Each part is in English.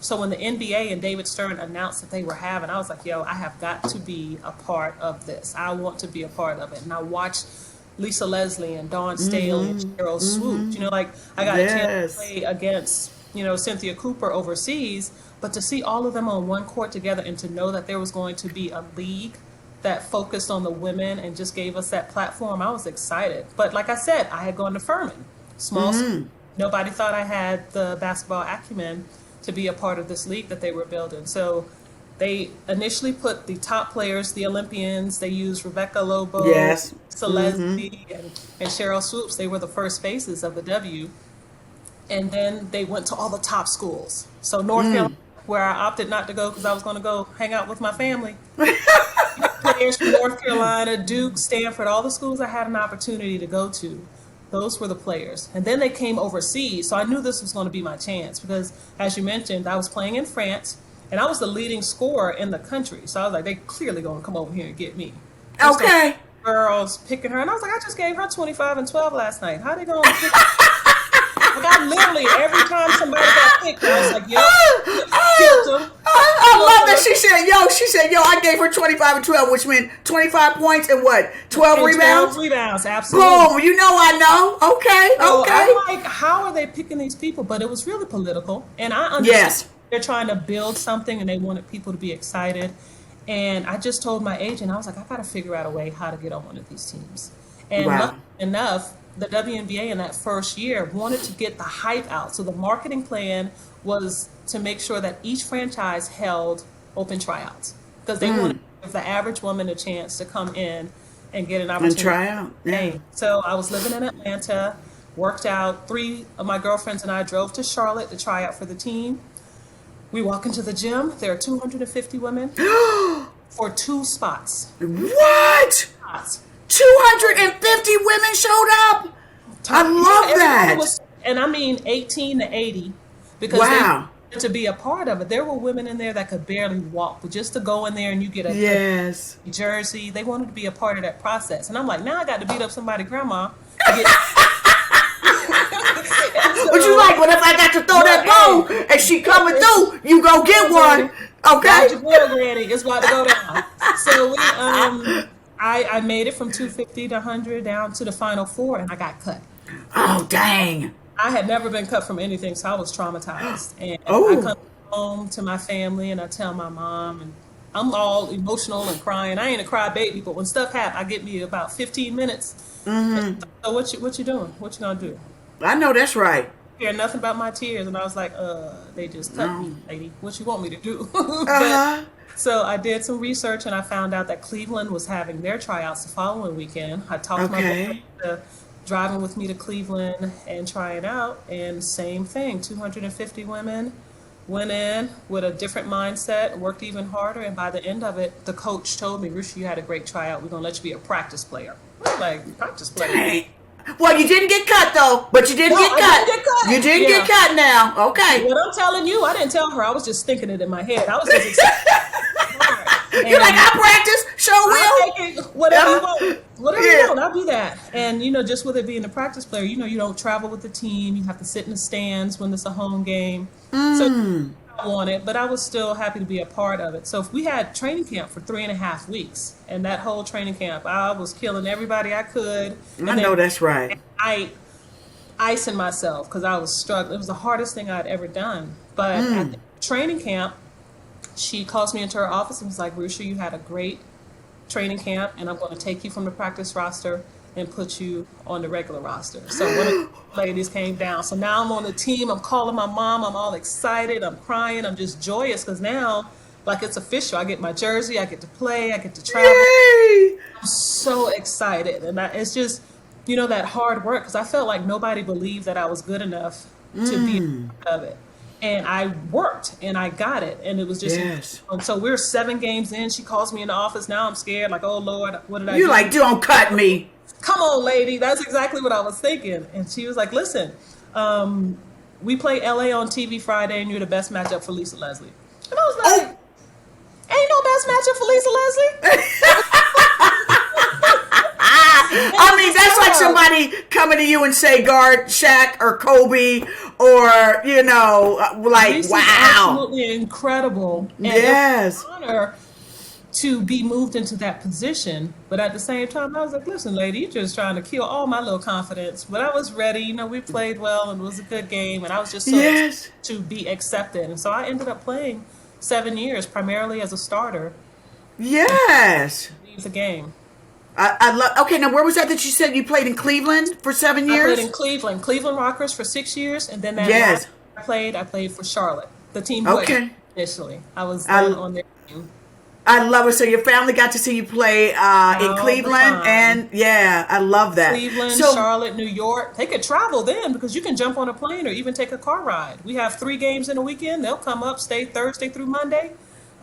So when the NBA and David Stern announced that they were having, I was like, yo, I have got to be a part of this. I want to be a part of it. And I watched Lisa Leslie and Dawn Staley and Cheryl Swoops. You know, like I got a chance to play against, you know, Cynthia Cooper overseas, but to see all of them on one court together and to know that there was going to be a league that focused on the women and just gave us that platform, I was excited. But like I said, I had gone to Furman, small school. Nobody thought I had the basketball acumen to be a part of this league that they were building. So they initially put the top players, the Olympians. They used Rebecca Lobo, Leslie, and Cheryl Swoops. They were the first faces of the W. And then they went to all the top schools. So North Carolina, where I opted not to go because I was going to go hang out with my family. Players from North Carolina, Duke, Stanford, all the schools I had an opportunity to go to. Those were the players. And then they came overseas. So I knew this was going to be my chance because, as you mentioned, I was playing in France and I was the leading scorer in the country. So I was like, they clearly going to come over here and get me. Okay. Girls picking her. And I was like, I just gave her 25 and 12 last night. How they going to pick Like I literally, every time somebody got picked, I was like, yo, killed them. I love that she said, yo, I gave her 25 and 12, which meant 25 points and what? 12 rebounds? 12 rebounds, absolutely. Boom, you know I know. Okay. So I'm like, how are they picking these people? But it was really political. And I understand they're trying to build something and they wanted people to be excited. And I just told my agent, I was like, I got to figure out a way how to get on one of these teams. And luckily enough, the WNBA in that first year wanted to get the hype out. So the marketing plan was to make sure that each franchise held open tryouts because they wanted to give the average woman a chance to come in and get an opportunity. And try out. Yeah. So I was living in Atlanta, worked out. 3 of my girlfriends and I drove to Charlotte to try out for the team. We walk into the gym. There are 250 women for 2 spots. What? 250 women showed up. I love that. And I mean 18 to 80 because they wanted to be a part of it. There were women in there that could barely walk, but just to go in there and you get a jersey, they wanted to be a part of that process. And I'm like, now I got to beat up somebody's grandma. But you like, what if I got to throw that ball and she coming through? You go get one. Okay. Your girl, Granny. It's about to go down. So we I made it from 250 to 100 down to the final 4 and I got cut. Oh, dang. I had never been cut from anything, so I was traumatized. And I come home to my family and I tell my mom, and I'm all emotional and crying. I ain't a crybaby, but when stuff happens, I get me about 15 minutes. So what you doing? What you gonna do? I know that's right. Care nothing about my tears, and I was like, they just cut me, lady. What you want me to do? So I did some research and I found out that Cleveland was having their tryouts the following weekend. I talked my boyfriend to driving with me to Cleveland and trying out, and same thing, 250 women went in with a different mindset, worked even harder, and by the end of it, the coach told me, Rusha, you had a great tryout. We're going to let you be a practice player. I'm like, practice player? Dang. Well, you didn't get cut, though. But you didn't get cut. You didn't get cut now. Okay. What I'm telling you, I didn't tell her. I was just thinking it in my head. I was just excited. You're like, I practice. Show will. Whatever you want. Whatever you want, I'll do that. And, just with it being a practice player, you don't travel with the team. You have to sit in the stands when it's a home game. So I wanted, but I was still happy to be a part of it. So if we had training camp for 3.5 weeks, and that whole training camp, I was killing everybody I could. And I know that's right. I icing myself because I was struggling. It was the hardest thing I'd ever done. But at the training camp, she calls me into her office and was like, Rusha, you had a great training camp, and I'm going to take you from the practice roster and put you on the regular roster. So one of the ladies came down. So now I'm on the team. I'm calling my mom. I'm all excited. I'm crying. I'm just joyous because now, like, it's official. I get my jersey. I get to play. I get to travel. Yay! I'm so excited. And it's just, that hard work because I felt like nobody believed that I was good enough to be a part of it. And I worked and I got it. And it was just, so we're 7 games in. She calls me in the office. Now I'm scared. Like, oh, Lord, what did I do? You're like, don't cut me. Come on, lady. That's exactly what I was thinking. And she was like, listen, we play LA on TV Friday and you're the best matchup for Lisa Leslie. And I was like, ain't no best matchup for Lisa Leslie. I mean, that's like somebody coming to you and say guard Shaq or Kobe or, you know, like, This is wow. absolutely incredible. And Yes. it's an honor to be moved into that position. But at the same time, I was like, listen, lady, you're just trying to kill all my little confidence. But I was ready. You know, we played well and it was a good game. And I was just so excited Yes. to be accepted. And so I ended up playing 7 years, primarily as a starter, Yes. leave the game. I love. Okay, now where was that you said you played in Cleveland for 7 I played years? in Cleveland Rockers for 6 years. And then that Yes. last I played for Charlotte, the team who Okay. initially. I was then I on their team. I love it. So your family got to see you play in All the Cleveland, time. and yeah, I love that. Cleveland, So Charlotte, New York. They could travel then because you can jump on a plane or even take a car ride. We have 3 games in a weekend. They'll come up, stay Thursday through Monday,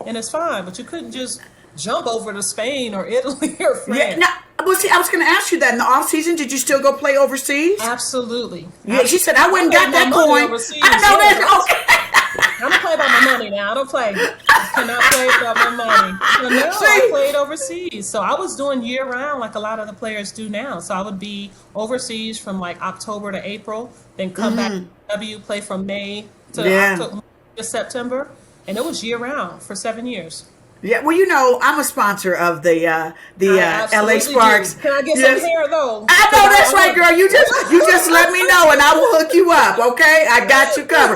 and it's fine. But you couldn't just jump over to Spain or Italy or yeah, France. now, well, see, I was going to ask you that in the off season. Did you still go play overseas? Absolutely. Yeah, she said I went and I got made that my money coin. overseas, I know yeah. that. Okay. I don't play about my money now. I don't play. I cannot play about my money. So no, I See? played overseas. So I was doing year round like a lot of the players do now. So I would be overseas from like October to April, then come back to W, play from May to Yeah. October to September. And it was year round for 7 years. Yeah, well, you know, I'm a sponsor of the I LA absolutely Sparks. do. Can I get Yes. some hair though? I know that's right, girl. You just let me know, and I will hook you up. Okay, I got you covered.